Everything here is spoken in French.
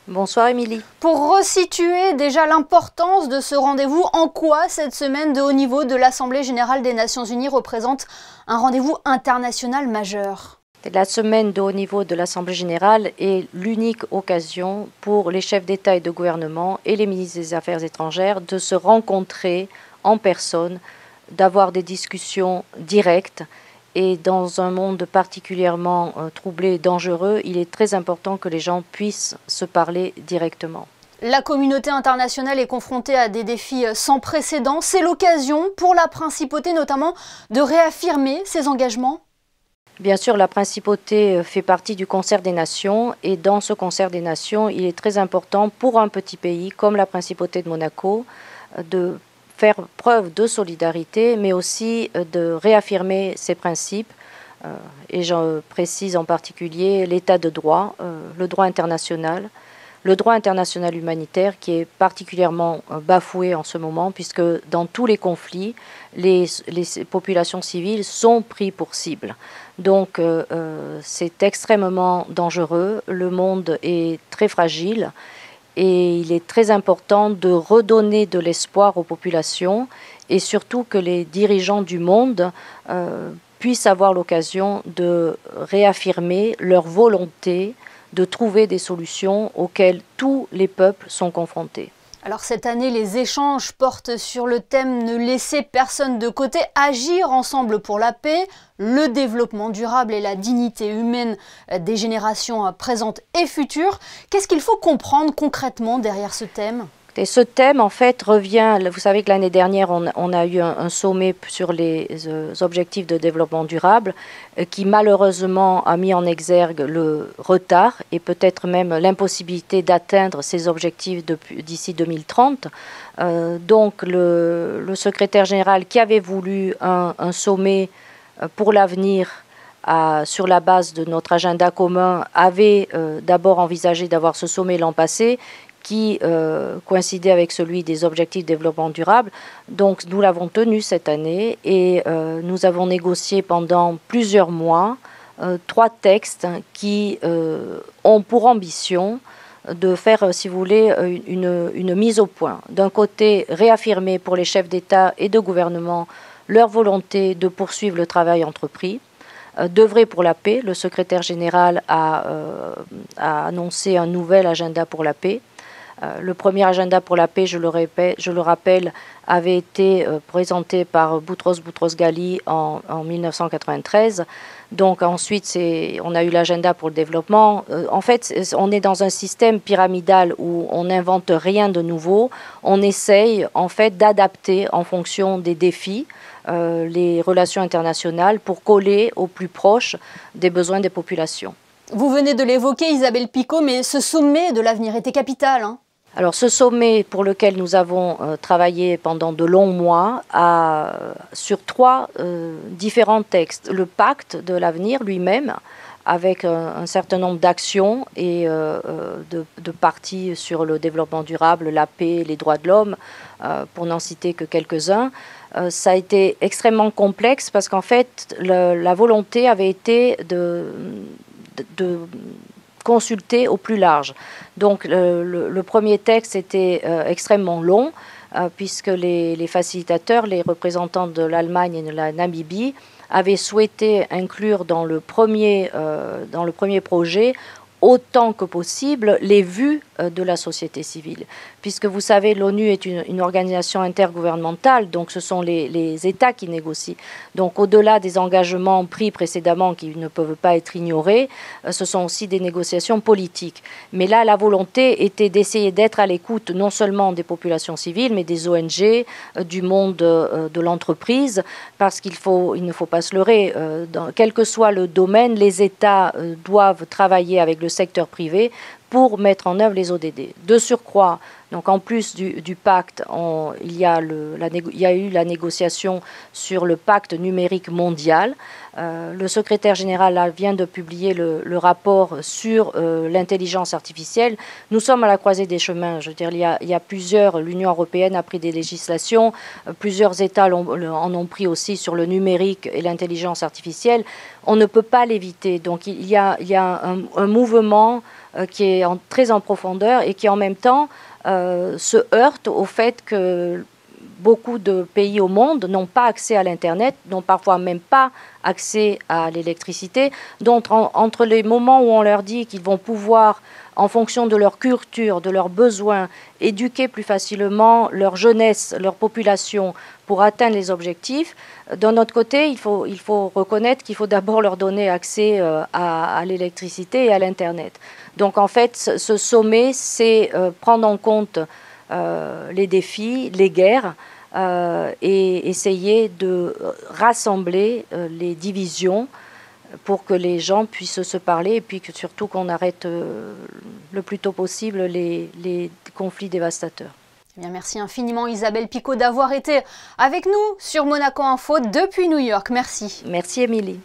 Bonsoir Émilie. Pour resituer déjà l'importance de ce rendez-vous, en quoi cette semaine de haut niveau de l'Assemblée générale des Nations unies représente un rendez-vous international majeur? La semaine de haut niveau de l'Assemblée générale est l'unique occasion pour les chefs d'État et de gouvernement et les ministres des Affaires étrangères de se rencontrer en personne, d'avoir des discussions directes. Et dans un monde particulièrement troublé et dangereux, il est très important que les gens puissent se parler directement. La communauté internationale est confrontée à des défis sans précédent. C'est l'occasion pour la principauté notamment de réaffirmer ses engagements. Bien sûr, la principauté fait partie du concert des nations et dans ce concert des nations, il est très important pour un petit pays comme la principauté de Monaco de faire preuve de solidarité, mais aussi de réaffirmer ses principes. Et je précise en particulier l'état de droit, le droit international humanitaire qui est particulièrement bafoué en ce moment, puisque dans tous les conflits, les populations civiles sont prises pour cible. Donc c'est extrêmement dangereux, le monde est très fragile. Et il est très important de redonner de l'espoir aux populations et surtout que les dirigeants du monde puissent avoir l'occasion de réaffirmer leur volonté de trouver des solutions auxquelles tous les peuples sont confrontés. Alors cette année, les échanges portent sur le thème « Ne laisser personne de côté, agir ensemble pour la paix, le développement durable et la dignité humaine des générations présentes et futures ». Qu'est-ce qu'il faut comprendre concrètement derrière ce thème ? Et ce thème, en fait, revient, vous savez que l'année dernière, on a eu un sommet sur les objectifs de développement durable qui, malheureusement, a mis en exergue le retard et peut-être même l'impossibilité d'atteindre ces objectifs d'ici 2030. Donc, le secrétaire général qui avait voulu un sommet pour l'avenir sur la base de notre agenda commun avait d'abord envisagé d'avoir ce sommet l'an passé, qui coïncidait avec celui des objectifs de développement durable. Donc nous l'avons tenu cette année et nous avons négocié pendant plusieurs mois 3 textes qui ont pour ambition de faire, si vous voulez, une mise au point. D'un côté, réaffirmer pour les chefs d'État et de gouvernement leur volonté de poursuivre le travail entrepris, d'œuvrer pour la paix. Le secrétaire général a annoncé un nouvel agenda pour la paix. Le premier agenda pour la paix, je le rappelle, avait été présenté par Boutros Boutros-Ghali en 1993. Donc ensuite, on a eu l'agenda pour le développement. En fait, on est dans un système pyramidal où on n'invente rien de nouveau. On essaye en fait d'adapter en fonction des défis les relations internationales pour coller au plus proche des besoins des populations. Vous venez de l'évoquer, Isabelle Picot, mais ce sommet de l'avenir était capital, hein ? Alors ce sommet pour lequel nous avons travaillé pendant de longs mois sur 3 différents textes. Le pacte de l'avenir lui-même, avec un certain nombre d'actions et de parties sur le développement durable, la paix, les droits de l'homme, pour n'en citer que quelques-uns. Ça a été extrêmement complexe parce qu'en fait, la volonté avait été de consulter au plus large. Donc le premier texte était extrêmement long puisque les facilitateurs, les représentants de l'Allemagne et de la Namibie avaient souhaité inclure dans le premier projet autant que possible les vues de la société civile. Puisque vous savez, l'ONU est une organisation intergouvernementale, donc ce sont les États qui négocient. Donc au-delà des engagements pris précédemment qui ne peuvent pas être ignorés, ce sont aussi des négociations politiques. Mais là, la volonté était d'essayer d'être à l'écoute non seulement des populations civiles, mais des ONG, du monde de l'entreprise, parce il ne faut pas se leurrer, quel que soit le domaine, les États doivent travailler avec le secteur privé pour mettre en œuvre les ODD. De surcroît, Donc en plus du pacte, il y a eu la négociation sur le pacte numérique mondial. Le secrétaire général là, vient de publier le rapport sur l'intelligence artificielle. Nous sommes à la croisée des chemins. Je veux dire, il y a l'Union européenne a pris des législations, plusieurs États en ont pris aussi sur le numérique et l'intelligence artificielle. On ne peut pas l'éviter. Donc il y a un mouvement qui est très en profondeur et qui en même temps se heurte au fait que beaucoup de pays au monde n'ont pas accès à l'Internet, n'ont parfois même pas accès à l'électricité. Donc entre les moments où on leur dit qu'ils vont pouvoir, en fonction de leur culture, de leurs besoins, éduquer plus facilement leur jeunesse, leur population pour atteindre les objectifs, d'un autre côté, il faut reconnaître qu'il faut d'abord leur donner accès à l'électricité et à l'Internet. Donc en fait, ce sommet, c'est prendre en compte les défis, les guerres, et essayer de rassembler les divisions pour que les gens puissent se parler et puis que surtout qu'on arrête le plus tôt possible les conflits dévastateurs. Eh bien, merci infiniment Isabelle Picot d'avoir été avec nous sur Monaco Info depuis New York. Merci. Merci Émilie.